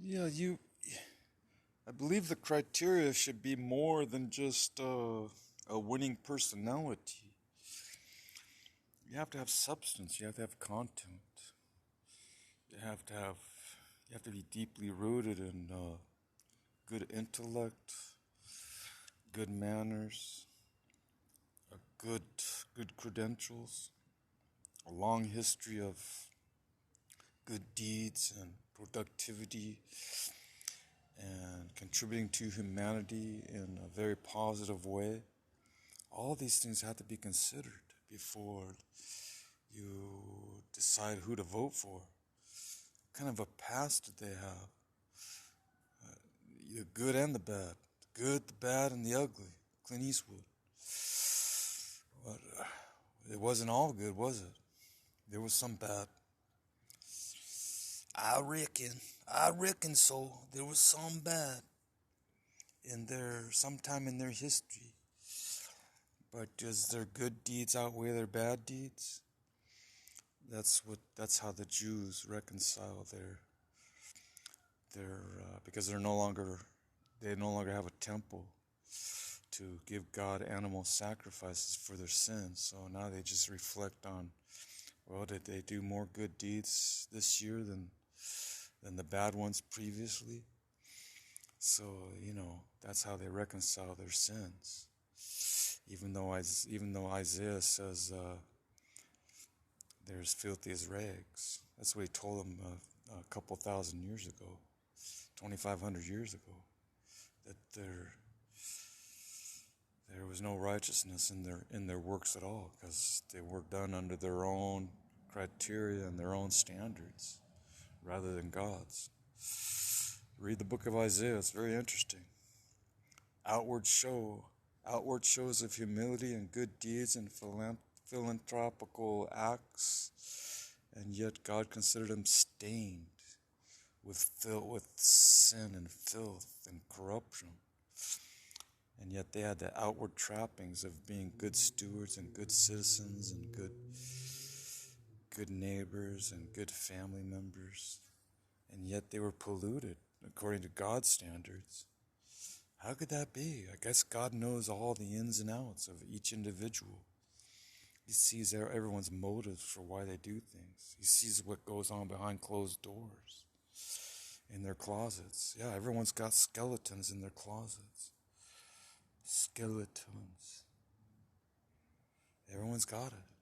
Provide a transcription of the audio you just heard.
Yeah, I believe the criteria should be more than just a winning personality. You have to have substance. You have to have content. You have to have. You have to be deeply rooted in good intellect, good manners, a good credentials, a long history of good deeds and productivity and contributing to humanity in a very positive way. All these things have to be considered before you decide who to vote for. What kind of a past did they have? The good and the bad. The good, the bad, and the ugly. Clint Eastwood. But it wasn't all good, was it? There was some bad. I reckon so. There was some bad sometime in their history. But does their good deeds outweigh their bad deeds? That's how the Jews reconcile because they no longer have a temple to give God animal sacrifices for their sins. So now they just reflect on, well, did they do more good deeds this year than the bad ones previously? So, that's how they reconcile their sins. Even though Isaiah says they're as filthy as rags. That's what he told them a couple thousand years ago, 2,500 years ago, that there was no righteousness in their works at all, because they were done under their own criteria and their own standards rather than God's. Read the book of Isaiah, it's very interesting. Outward shows of humility and good deeds and philanthropical acts, and yet God considered them stained with sin and filth and corruption. And yet they had the outward trappings of being good stewards and good citizens and good neighbors and good family members. And yet they were polluted according to God's standards. How could that be? I guess God knows all the ins and outs of each individual. He sees everyone's motives for why they do things. He sees what goes on behind closed doors, in their closets. Yeah, everyone's got skeletons in their closets. Skeletons. Everyone's got it.